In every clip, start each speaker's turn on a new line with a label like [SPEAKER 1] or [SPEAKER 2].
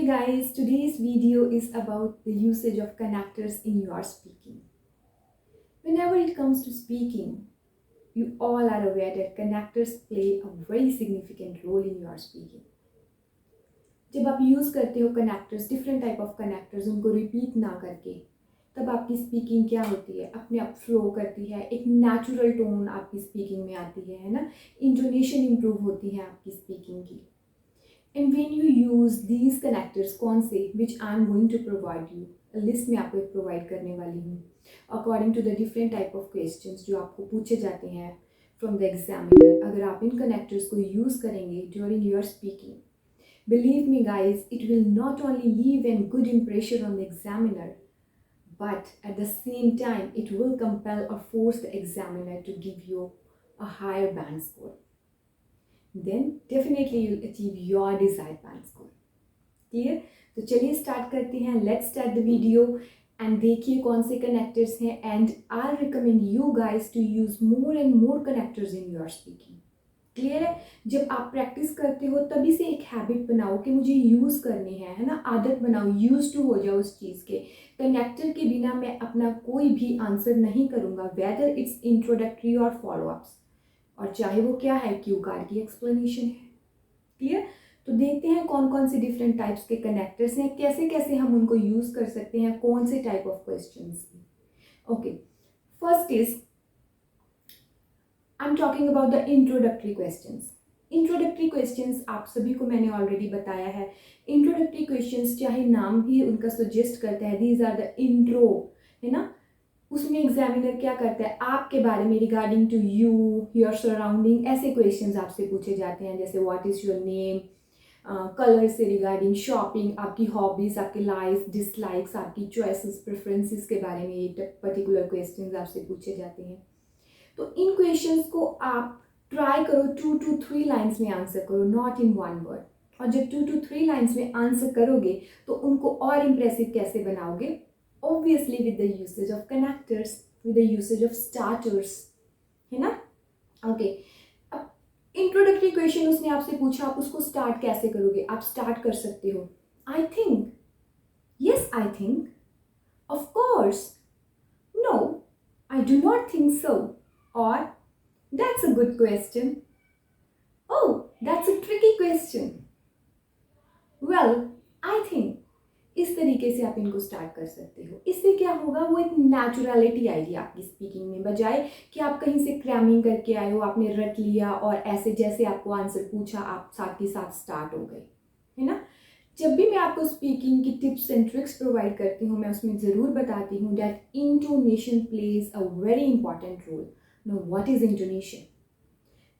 [SPEAKER 1] Okay guys, today's video is about the usage of connectors in your speaking. Whenever it comes to speaking, you all are aware that connectors play a very significant role in your speaking. जब आप use करते हो connectors, different type of connectors, उनको repeat ना करके, तब आपकी speaking क्या होती है, अपने आप फ्लो करती है, एक नेचुरल टोन आपकी स्पीकिंग में आती है ना, इंटोनेशन इम्प्रूव होती है आपकी स्पीकिंग की. And when you use these connectors, कौन से, which I am going to provide you, list में आपको एक प्रोवाइड करने वाली हूँ, according to the different type of questions जो आपको पूछे जाते हैं फ्रॉम द एग्जामिनर. अगर आप इन कनेक्टर्स को यूज़ करेंगे during your speaking, believe me guys, it will not only leave a good impression on the examiner, but at the same time it will compel or force the examiner to give you a higher band score. Then definitely you'll achieve your desired band score. Clear? तो चलिए start करते हैं. Let's start the video and देखिए कौन से connectors हैं. And I recommend you guys to use more and more connectors in your speaking. Clear है? जब आप प्रैक्टिस करते हो तभी से एक हैबिट बनाओ कि मुझे यूज़ करने हैं, है ना, आदत बनाओ, यूज टू हो जाओ उस चीज़ के. कनेक्टर के बिना मैं अपना कोई भी आंसर नहीं करूँगा, वेदर इट्स इंट्रोडक्टरी और फॉलोअप्स, और चाहे वो क्या है, क्यू कार्ड की एक्सप्लेनेशन है. क्लियर? तो देखते हैं कौन कौन से डिफरेंट टाइप्स के कनेक्टर्स हैं, कैसे कैसे हम उनको यूज़ कर सकते हैं, कौन से type of questions. Okay, first is I am talking about the introductory questions. Introductory questions आप सभी को मैंने ऑलरेडी बताया है. इंट्रोडक्टरी क्वेश्चंस, चाहे नाम भी उनका सजेस्ट करता है, दीज आर द इंट्रो, है ना, उसमें एग्जामिनर क्या करता है, आपके बारे में, regarding to you, your surrounding, ऐसे क्वेश्चंस आपसे पूछे जाते हैं. जैसे what is your name, colour से रिगार्डिंग, शॉपिंग, आपकी हॉबीज़, आपके लाइक्स डिसलाइक्स, आपकी चॉइसेस प्रेफरेंसेस के बारे में ये पर्टिकुलर क्वेश्चंस आपसे पूछे जाते हैं. तो इन क्वेश्चंस को आप ट्राई करो 2 to 3 लाइन्स में आंसर करो, नॉट इन 1 वर्ड. और जब 2 to 3 लाइन्स में आंसर करोगे तो उनको और इम्प्रेसिव कैसे बनाओगे? Obviously with the usage of connectors, with the usage of starters, है ना. ओके, अब इंट्रोडक्टरी क्वेश्चन उसने आपसे पूछा, आप उसको स्टार्ट कैसे करोगे? आप स्टार्ट कर सकते हो, I think, yes I think, of course, no I do not think so, और that's a good question, oh that's a tricky question, well I think. इस तरीके से आप इनको स्टार्ट कर सकते हो. इससे क्या होगा, वो एक नेचुरलिटी आएगी आपकी स्पीकिंग में, बजाय कि आप कहीं से क्रैमिंग करके आए हो, आपने रट लिया और ऐसे जैसे आपको आंसर पूछा आप साथ के साथ स्टार्ट हो गए, है ना. जब भी मैं आपको स्पीकिंग की टिप्स एंड ट्रिक्स प्रोवाइड करती हूँ, मैं उसमें ज़रूर बताती हूँ that intonation plays a very important role. No, what is intonation?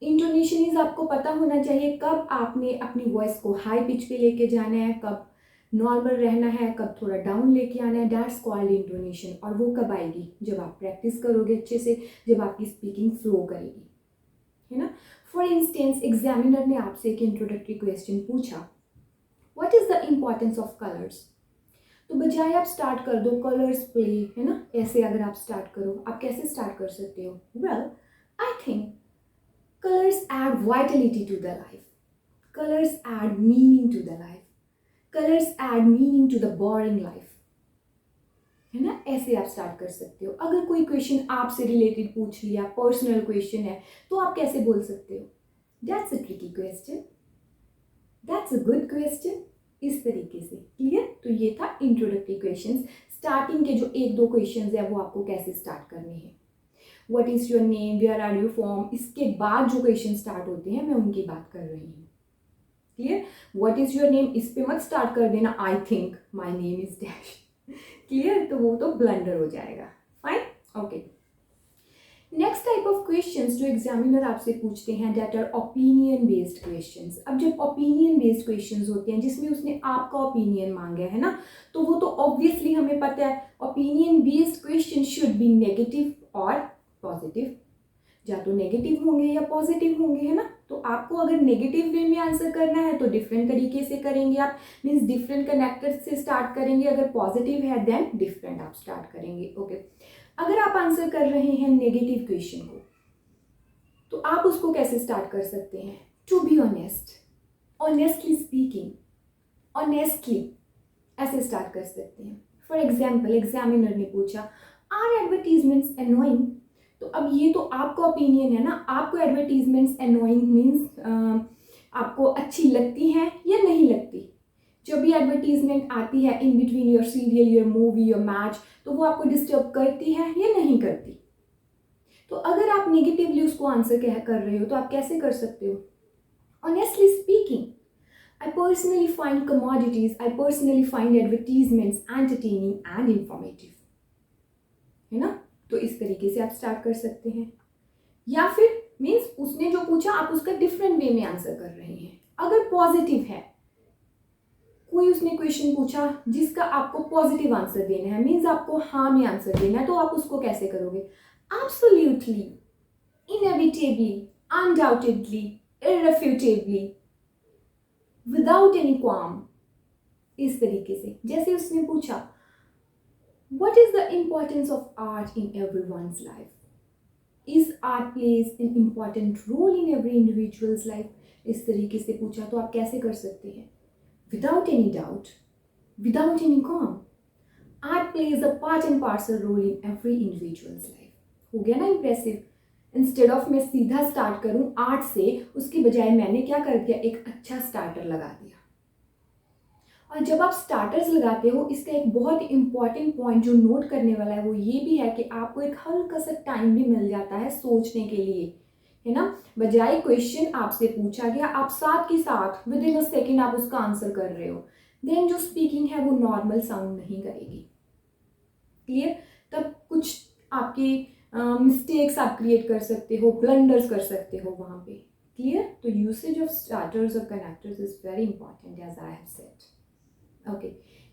[SPEAKER 1] Intonation is, आपको पता होना चाहिए कब आपने अपनी वॉइस को हाई पिच पे लेके जाना है, कब नॉर्मल रहना है, कब थोड़ा डाउन लेके आना है. That's called intonation. और वो कब आएगी? जब आप प्रैक्टिस करोगे अच्छे से, जब आपकी स्पीकिंग फ्लो करेगी, है ना. फॉर इंस्टेंस, एग्जामिनर ने आपसे एक इंट्रोडक्टरी क्वेश्चन पूछा, what is the importance of colours. तो बजाय आप स्टार्ट कर दो कलर्स प्ले, है ना, ऐसे अगर आप स्टार्ट करो, आप कैसे स्टार्ट कर सकते हो? Well, I think colors add vitality to the life. Colors add meaning to the life. Colors add meaning to the boring life. है ना, ऐसे आप स्टार्ट कर सकते हो. अगर कोई क्वेश्चन आपसे रिलेटेड पूछ लिया, पर्सनल क्वेश्चन है, तो आप कैसे बोल सकते हो? That's a tricky question, that's a good question, इस तरीके से. क्लियर? तो ये था इंट्रोडक्टरी क्वेश्चंस. स्टार्टिंग के जो 1-2 क्वेश्चंस है वो आपको कैसे स्टार्ट करने हैं. What is your name, where are you from, इसके बाद जो क्वेश्चन स्टार्ट होते हैं मैं उनकी बात कर रही हूँ. Clear? What is your name, इस पे मत स्टार्ट कर देना I think my name is dash. Clear? तो वो तो ब्लंडर हो जाएगा. Fine. Okay, next type of questions जो एग्जामिनर आपसे पूछते हैं, that our opinion based questions. अब जब ओपिनियन बेस्ड क्वेश्चंस होते हैं जिसमें उसने आपका ओपिनियन मांगा है ना, तो वो तो ऑब्वियसली हमें पता है opinion based question should be negative और पॉजिटिव. या तो नेगेटिव होंगे या पॉजिटिव होंगे, है ना. तो आपको अगर नेगेटिव वे में आंसर करना है तो डिफरेंट तरीके से करेंगे आप, मीन्स डिफरेंट कनेक्टर से स्टार्ट करेंगे. अगर पॉजिटिव है देन डिफरेंट आप स्टार्ट करेंगे. ओके, अगर आप आंसर कर रहे हैं नेगेटिव क्वेश्चन को, तो आप उसको कैसे स्टार्ट कर सकते हैं? To be honest, honestly speaking, honestly ऐसे स्टार्ट कर सकते हैं। फॉर एग्जाम्पल, एग्जामिनर ने पूछा आर एडवर्टीजमेंट्स एनोइंग, तो अब ये तो आपका ओपिनियन है ना, आपको एडवर्टीजमेंट्स एनोइंग मीन्स आपको अच्छी लगती हैं या नहीं लगती। जब भी एडवर्टीजमेंट आती है in between your serial, your movie, your match, तो वो आपको डिस्टर्ब करती है या नहीं करती। तो अगर आप नेगेटिवली उसको आंसर कर रहे हो तो आप कैसे कर सकते हो? Honestly speaking, I personally find commodities, I personally find advertisements entertaining and informative, है ना। तो इस तरीके से आप स्टार्ट कर सकते हैं। या फिर मीन्स उसने जो पूछा आप उसका डिफरेंट वे में आंसर कर रहे हैं। अगर पॉजिटिव है, कोई उसने क्वेश्चन पूछा जिसका आपको पॉजिटिव आंसर देना है, मीन्स आपको हाँ में आंसर देना है, तो आप उसको कैसे करोगे? Absolutely, inevitably, undoubtedly, irrefutably, without any qualm, इस तरीके से। जैसे उसने पूछा what is the importance of art in everyone's life, is art plays an important role in every individual's life, इस तरीके से पूछा तो आप कैसे कर सकते हैं? Without any doubt, without any qualm, art plays a part and parcel role in every individual's life. हो गया ना इम्प्रेसिव? इंस्टेड ऑफ मैं सीधा स्टार्ट करूं आर्ट से, उसके बजाय मैंने क्या कर दिया, एक अच्छा स्टार्टर लगा दिया। और जब आप स्टार्टर्स लगाते हो, इसका एक बहुत इंपॉर्टेंट पॉइंट जो नोट करने वाला है वो ये भी है कि आपको एक हल्का सा टाइम भी मिल जाता है सोचने के लिए, है ना। बजाय क्वेश्चन आपसे पूछा गया, आप साथ के साथ विद इन अ सेकेंड आप उसका आंसर कर रहे हो, देन जो स्पीकिंग है वो नॉर्मल साउंड नहीं करेगी। क्लियर? तब कुछ आपकी मिस्टेक्स आप क्रिएट कर सकते हो, ब्लंडर्स कर सकते हो वहाँ पे। क्लियर? तो यूसेज ऑफ स्टार्टर्स और connectors is very important as I have said. Okay,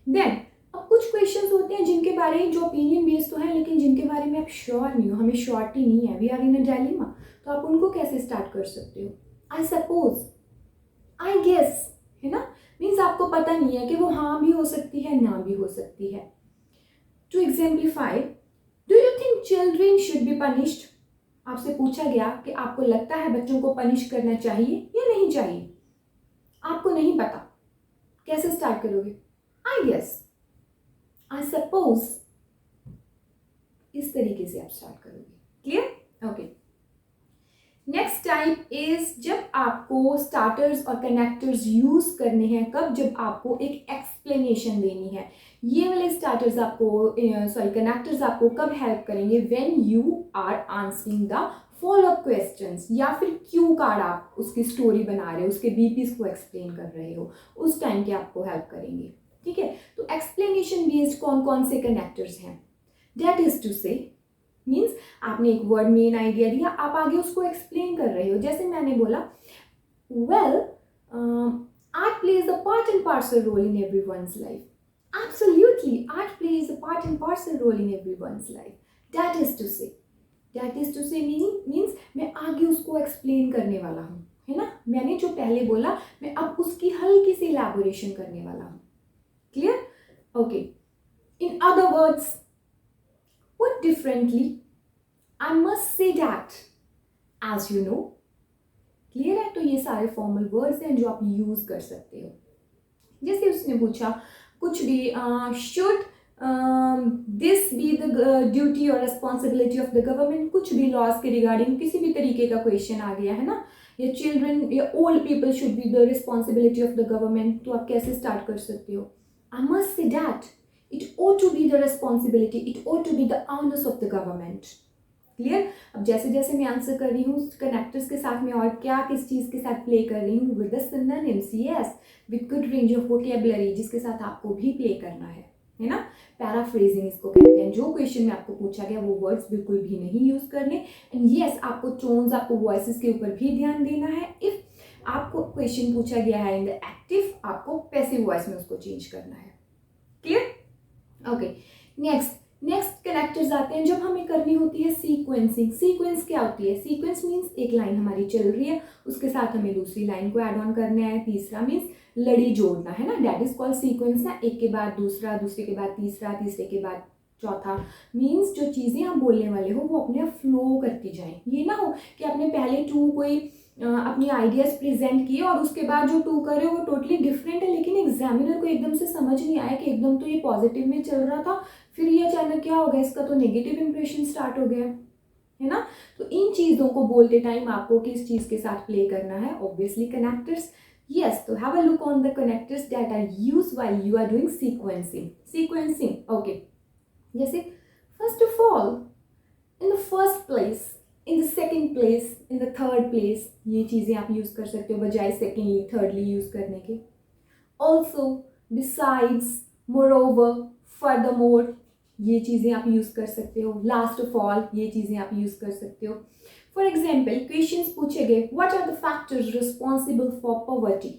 [SPEAKER 1] then अब कुछ क्वेश्चंस होते हैं जिनके बारे में जो ओपिनियन बेस्ड तो है, लेकिन जिनके बारे में आप श्योर नहीं हो, हमें श्योरिटी नहीं है, we are in a dilemma, तो आप उनको कैसे स्टार्ट कर सकते हो? आई सपोज, आई गेस, है ना। मीन्स आपको पता नहीं है कि वो हाँ भी हो सकती है, ना भी हो सकती है। To exemplify, do you think children should be punished? आपसे पूछा गया कि आपको लगता है बच्चों को पनिश करना चाहिए या नहीं चाहिए। आपको नहीं पता, कैसे स्टार्ट करोगे? आई गेस, आई सपोज, इस तरीके से आप स्टार्ट करोगे। Clear? Okay. Next type is जब आपको स्टार्टर्स और कनेक्टर्स यूज करने हैं, कब? जब आपको एक एक्सप्लेनेशन देनी है। ये वाले स्टार्टर्स आपको कनेक्टर्स आपको कब हेल्प करेंगे? When you are answering the follow up questions, या फिर क्यू कार्ड आप उसकी स्टोरी बना रहे हो, उसके बीपीस को एक्सप्लेन कर रहे हो, उस टाइम के आपको हेल्प करेंगे। ठीक है, तो एक्सप्लेनेशन बेस्ड कौन कौन से कनेक्टर्स हैं? That is to say means आपने एक वर्ड मेन आइडिया दिया, आप आगे उसको एक्सप्लेन कर रहे हो। जैसे मैंने बोला, well art plays a part and parcel role in everyone's life. Absolutely, art plays a part and parcel role in everyone's life. That is to say, that is to say means मैं आगे उसको explain करने वाला हूँ, है ना। मैंने जो पहले बोला मैं अब उसकी हल्की सी इलैबोरेशन करने वाला हूँ। Clear? Okay. In other words, put differently, I must say that, as you know. Clear है? तो ये सारे फॉर्मल वर्ड्स हैं जो आप यूज कर सकते हो। जैसे उसने पूछा कुछ भी, should this be the duty और रिस्पॉन्सिबिलिटी ऑफ द गवर्नमेंट, कुछ भी लॉज के रिगार्डिंग किसी भी तरीके का क्वेश्चन आ गया है ना, या चिल्ड्रन या old people should be the responsibility of the government, तो आप कैसे स्टार्ट कर सकते हो? I must say that it ought to be the responsibility, it ought to be the onus of the government. Clear? अब जैसे जैसे मैं आंसर कर रही हूँ कनेक्टर्स के साथ में और क्या किस चीज़ के साथ प्ले कर रही हूँ, with the synonyms, yes, with good range of vocabulary, जिसके साथ आपको भी प्ले करना है ना। पैराफ्रेजिंग इसको कहते हैं। जो क्वेश्चन में आपको पूछा गया वो वर्ड्स बिल्कुल भी नहीं यूज करने, एंड यस आपको टोन्स, आपको वॉइसेस के ऊपर भी ध्यान देना है। इफ आपको क्वेश्चन पूछा गया है इन द एक्टिव, आपको पैसिव वॉइस में उसको चेंज करना है। क्लियर? ओके, नेक्स्ट कनेक्टर्स आते हैं जब हमें करनी होती है सीक्वेंसिंग। सीक्वेंस क्या होती है? सीक्वेंस मीन्स एक लाइन हमारी चल रही है, उसके साथ हमें दूसरी लाइन को ऐड ऑन करना है। तीसरा मीन्स लड़ी जोड़ना, है ना, दैट इज कॉल्ड सीक्वेंस ना। एक के बाद दूसरा, दूसरे के बाद तीसरा, तीसरे के बाद चौथा मीन्स जो चीज़ें आप बोलने वाले हो वो अपने आप फ्लो करती जाएं। ये ना हो कि आपने पहले टू कोई अपनी आइडियाज़ प्रेजेंट किए और उसके बाद जो टू कर रहे हो वो टोटली डिफरेंट है, लेकिन एग्जामिनर को एकदम से समझ नहीं आया कि एकदम तो ये पॉजिटिव में चल रहा था, फिर ये अचानक क्या हो गया, इसका तो नेगेटिव इंप्रेशन स्टार्ट हो गया है ना। तो इन चीज़ों को बोलते टाइम आपको किस चीज़ के साथ प्ले करना है, ऑब्वियसली कनेक्टर्स। यस, तो have a look on the connectors that are used while you are doing sequencing. Okay, जैसे first of all, in the first place, in the second place, in the third place, ये चीज़ें आप use कर सकते हो बजाय secondly thirdly use करने के। ऑल्सो, बिसाइड्स, मोरओवर, फर्दरमोर, ये चीज़ें आप यूज़ कर सकते हो। लास्ट ऑफ ऑल, ये चीज़ें आप यूज़ कर सकते हो। फॉर एग्जाम्पल, क्वेश्चंस पूछे गए, what are the factors responsible for poverty,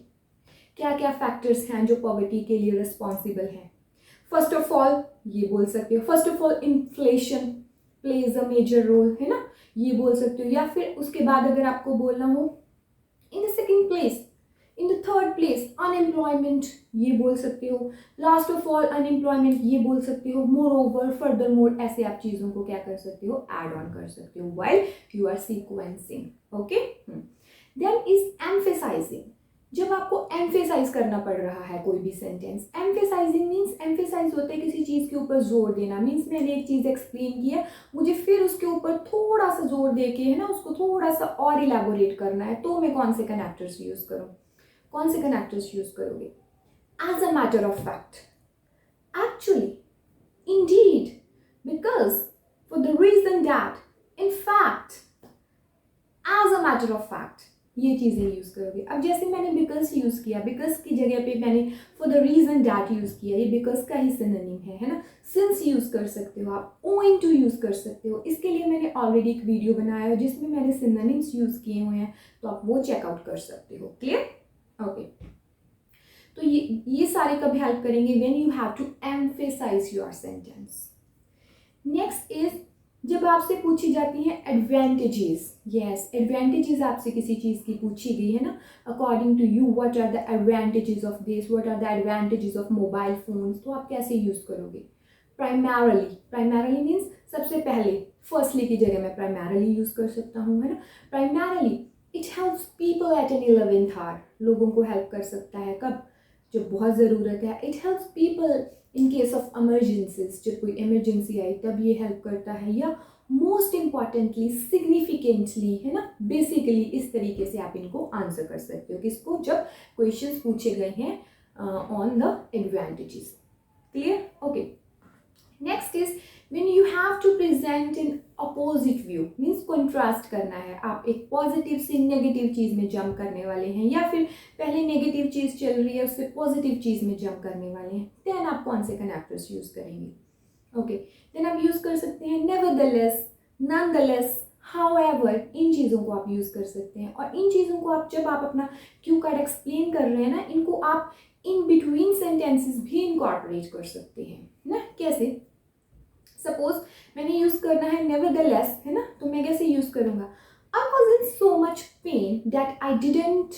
[SPEAKER 1] क्या क्या फैक्टर्स हैं जो पॉवर्टी के लिए रिस्पॉन्सिबल हैं। फर्स्ट ऑफ ऑल ये बोल सकते हो, first of all inflation plays a major role, है ना, ये बोल सकते हो। या फिर उसके बाद अगर आपको बोलना हो, इन the second place, in the third place unemployment, ये बोल सकते हो। लास्ट ऑफ ऑल अनएम्प्लॉयमेंट, ये बोल सकते हो। मोर ओवर, फर्दर मोर, ऐसे आप चीज़ों को क्या कर सकते हो, एड ऑन कर सकते हो while you are sequencing. Okay, then is emphasizing, जब आपको एम्फेसाइज करना पड़ रहा है कोई भी सेंटेंस। एम्फेसाइजिंग मीन्स, एम्फेसाइज होता है किसी चीज़ के ऊपर जोर देना। मीन्स मैंने एक चीज़ एक्सप्लेन की है, मुझे फिर उसके ऊपर थोड़ा सा जोर दे के, है ना, उसको थोड़ा सा और इलेबोरेट करना है, तो मैं कौन से कनेक्टर्स यूज़ करूँ, कौन से कनेक्टर्स यूज़ करोगे। As a matter of fact, actually, indeed, because, for the reason that, in fact, as a matter of fact, ये चीज़ें यूज़ करोगे। अब जैसे मैंने बिकॉज यूज़ किया, बिकॉज की जगह पे मैंने for the reason that use किया, ये बिकॉज का ही सिनोनिम है ना। सिंस यूज़ कर सकते हो आप, ओइंग टू यूज़ कर सकते हो। इसके लिए मैंने ऑलरेडी एक वीडियो बनाया है जिसमें मैंने सिनोनिम्स यूज़ किए हुए हैं, तो आप वो चेकआउट कर सकते हो। क्लियर? ओके, तो ये सारे कब हेल्प करेंगे, when you have to emphasize your sentence. Next is, जब आपसे पूछी जाती है एडवांटेजेस। यस, एडवांटेजेस आपसे किसी चीज़ की पूछी गई है ना, according to you what are the advantages of this, what are the advantages of mobile phones, तो आप कैसे यूज़ करोगे। प्राइमरली, प्राइमरली मीन्स सबसे पहले, फर्स्टली की जगह मैं प्राइमरली यूज़ कर सकता हूँ, है ना। Primarily it helps people at an 11th hour, लोगों को हेल्प कर सकता है कब, जब बहुत ज़रूरत है। It helps people in case of emergencies, जब कोई इमरजेंसी आई तब ये हेल्प करता है। या मोस्ट इम्पॉर्टेंटली, सिग्निफिकेंटली, है ना, बेसिकली, इस तरीके से आप इनको आंसर कर सकते हो किसको, जब क्वेश्चंस पूछे गए हैं on the advantages. Clear? Okay, next is when you have to present in opposite view, means contrast करना है। आप एक पॉजिटिव से नेगेटिव चीज़ में जंप करने वाले हैं, या फिर पहले नेगेटिव चीज़ चल रही है उससे पॉजिटिव चीज़ में जंप करने वाले हैं, देन आप कौन से कनेक्टर्स यूज़ करेंगे। ओके, देन आप यूज़ कर सकते हैं नेवरदलेस, नॉनदलेस, हाउएवर, इन चीज़ों को आप यूज़ कर सकते हैं। और इन चीज़ों को आप जब आप अपना क्यू कार्ड एक्सप्लेन कर रहे हैं ना, इनको आप इन बिटवीन सेंटेंसेस भी इनकॉर्पोरेट कर सकते हैं ना। कैसे? सपोज मैंने यूज़ करना है नेवरदलेस, है ना, तो मैं कैसे यूज़ करूँगा। I was in so much pain that I didn't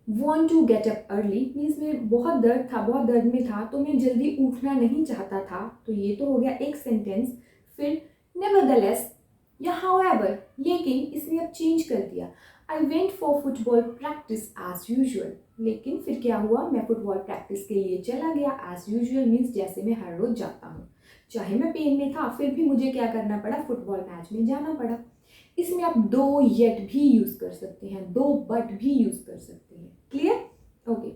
[SPEAKER 1] want to get up early, means मेरे बहुत दर्द था, बहुत दर्द में था, तो मैं जल्दी उठना नहीं चाहता था। तो ये तो हो गया एक सेंटेंस। फिर नेवरदलेस या हाउएवर, लेकिन इसने अब चेंज कर दिया, I went for football practice as usual, लेकिन फिर क्या हुआ, मैं फुटबॉल प्रैक्टिस के लिए चला गया। एज यूजुअल मीन्स जैसे मैं हर रोज जाता हूँ, चाहे मैं पेन में था फिर भी मुझे क्या करना पड़ा, फुटबॉल मैच में जाना पड़ा। इसमें आप दो येट भी यूज कर सकते हैं, दो बट भी यूज कर सकते हैं। Clear? Okay,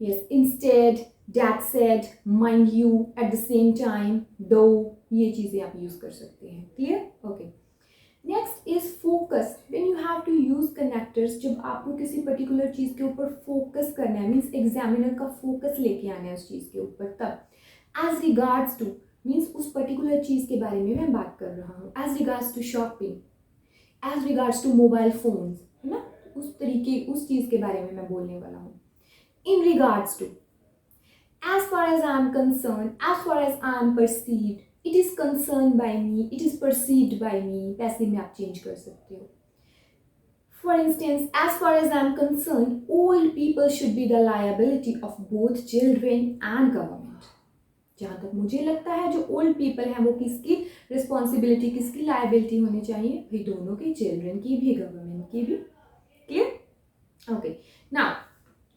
[SPEAKER 1] yes, instead, that said, mind you, at the same time, though, ये चीजें आप यूज कर सकते हैं। Clear? Okay, next is focus. When you have to use connectors, जब आपको किसी पर्टिकुलर चीज के ऊपर फोकस करना है, मीन्स एग्जामिनर का फोकस लेके आना है उस चीज के ऊपर, तब। एज रिगार्ड्स टू मीन्स उस पर्टिकुलर चीज़ के बारे में मैं बात कर रहा हूँ। As regards to shopping, as regards to mobile phones, है ना, उस तरीके, उस चीज़ के बारे में मैं बोलने वाला हूँ। In regards to, as far as I am concern, as far as I am perceived, it is concern by me, it is perceived by me, पैसे में आप चेंज कर सकते हो। For instance, as far as I am concern, old people should be the liability of both children and government. जहाँ तक मुझे लगता है जो ओल्ड पीपल हैं वो किसकी रिस्पॉन्सिबिलिटी, किसकी लायबिलिटी होनी चाहिए, भाई दोनों की, चिल्ड्रन की भी, गवर्नमेंट की भी। क्लियर? ओके, नाउ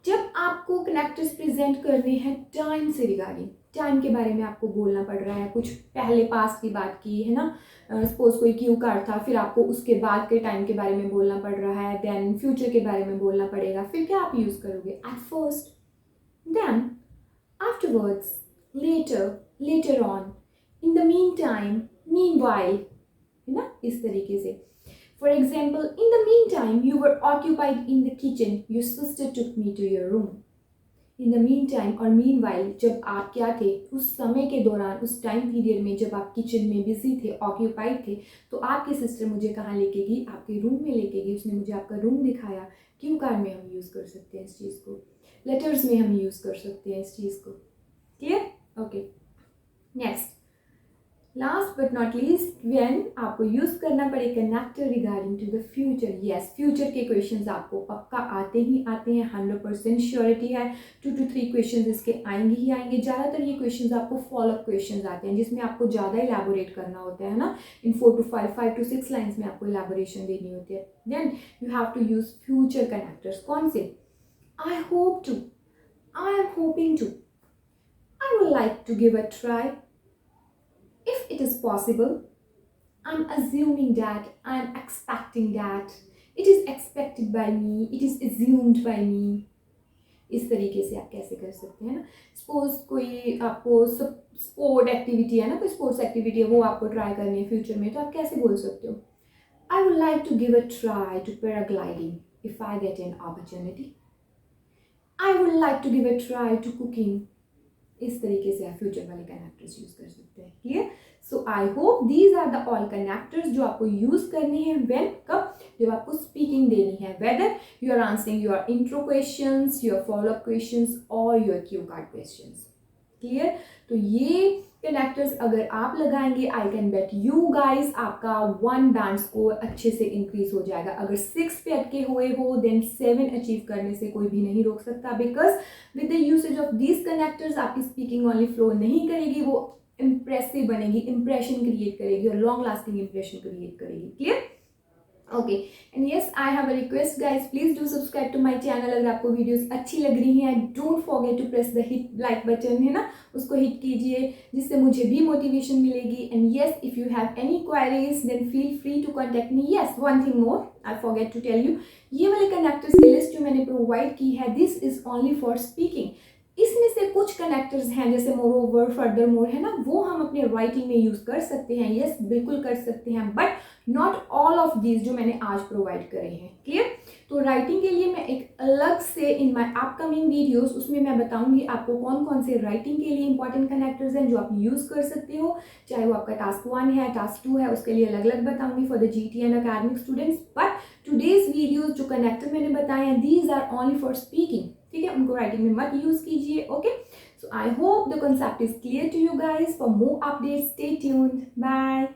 [SPEAKER 1] जब आपको कनेक्टर्स प्रेजेंट करने हैं टाइम से रिगार्डिंग, टाइम के बारे में आपको बोलना पड़ रहा है, कुछ पहले पास्ट की बात की है ना, सपोज कोई क्यू कार्ड था, फिर आपको उसके बाद के टाइम के बारे में बोलना पड़ रहा है, देन फ्यूचर के बारे में बोलना पड़ेगा, फिर क्या आप यूज़ करोगे? At first, then afterwards, later, later on, in the meantime, meanwhile, है ना, इस तरीके से। For example, in the meantime, you were occupied in the kitchen. Your sister took me to your room. In the meantime और meanwhile, जब आप क्या थे, उस समय के दौरान, उस टाइम पीरियड में जब आप किचन में बिजी थे, ऑक्यूपाइड थे, तो आपकी सिस्टर मुझे कहाँ लेके गई? आपके रूम में लेके गई, उसने मुझे आपका रूम दिखाया। क्यू कार्ड में हम यूज़ कर सकते हैं इस चीज़ को, लेटर्स में हम यूज़ कर सकते हैं इस चीज़ को। Clear? Okay, next, last but not least, when आपको यूज़ करना पड़े connector regarding to the future. Yes, future के क्वेश्चंस आपको पक्का आते ही आते हैं, 100% श्योरिटी है। 2 to 3 क्वेश्चंस इसके आएंगे ही आएंगे। ज़्यादातर ये क्वेश्चंस आपको फॉलोअप क्वेश्चंस आते हैं जिसमें आपको ज़्यादा इलेबोरेट करना होता है ना, इन 4 to 5, 5 to 6 लाइन्स में आपको इलेबोरेशन देनी होती है। Then you have to use future connectors. कौन से? I hope to, I am hoping to, I would like to give a try, if it is possible, I'm assuming that, I'm expecting that, it is expected by me, it is assumed by me। इस तरीके से आप कैसे कर सकते हैं ना, suppose कोई आपको स्पोर्ट एक्टिविटी है ना, कोई स्पोर्ट्स एक्टिविटी है, वो आपको ट्राई करनी है फ्यूचर में, तो आप कैसे बोल सकते हो? I would like to give a try to paragliding if I get an opportunity. I would like to give a try to cooking. इस तरीके से आप फ्यूचर वाले कनेक्टर्स यूज कर सकते हैं। Clear? So I hope these are the all connectors जो आपको यूज करने हैं व्हेन, कब? जब आपको स्पीकिंग देनी है, whether you are answering your intro questions, your followup questions और your cue card questions. Clear? तो ये कनेक्टर्स अगर आप लगाएंगे, I can bet you guys, आपका 1 बैंड स्कोर अच्छे से इंक्रीज हो जाएगा। अगर 6 पे अटके हुए हो, देन 7 अचीव करने से कोई भी नहीं रोक सकता, because with the usage of these connectors आपकी स्पीकिंग ओनली फ्लो नहीं करेगी, वो इंप्रेसिव बनेगी, इंप्रेशन क्रिएट करेगी और लॉन्ग लास्टिंग इंप्रेशन क्रिएट करेगी। Clear? Okay, and yes, I have a request guys, please do subscribe to my channel. अगर आपको वीडियोस अच्छी लग रही हैं, don't forget to press the hit like button, है ना, उसको हिट कीजिए जिससे मुझे भी मोटिवेशन मिलेगी। And yes, if you have any queries then feel free to contact me. Yes, one thing more I forget to tell you, ये वाले कनेक्टर्स की लिस्ट जो मैंने प्रोवाइड की है, this is only for speaking. इसमें से कुछ कनेक्टर्स हैं जैसे मोर ओवर, फर्दर मोर, है ना, वो हम अपने राइटिंग में यूज कर सकते हैं। यस, बिल्कुल कर सकते हैं, but not all of these जो मैंने आज प्रोवाइड करे हैं। क्लियर? तो राइटिंग के लिए मैं एक अलग से इन माय अपकमिंग वीडियोस, उसमें मैं बताऊंगी आपको कौन कौन से राइटिंग के लिए इंपॉर्टेंट कनेक्टर्स हैं जो आप यूज कर सकते हो, चाहे वो आपका टास्क 1 है, टास्क 2 है, उसके लिए अलग अलग बताऊंगी for the GT and academic students. But today's videos जो कनेक्टर मैंने बताए हैं, these are only for speaking. ठीक है, उनको राइटिंग में मत यूज कीजिए। Okay, so I hope the concept is clear to you guys. For more updates stay tuned, bye.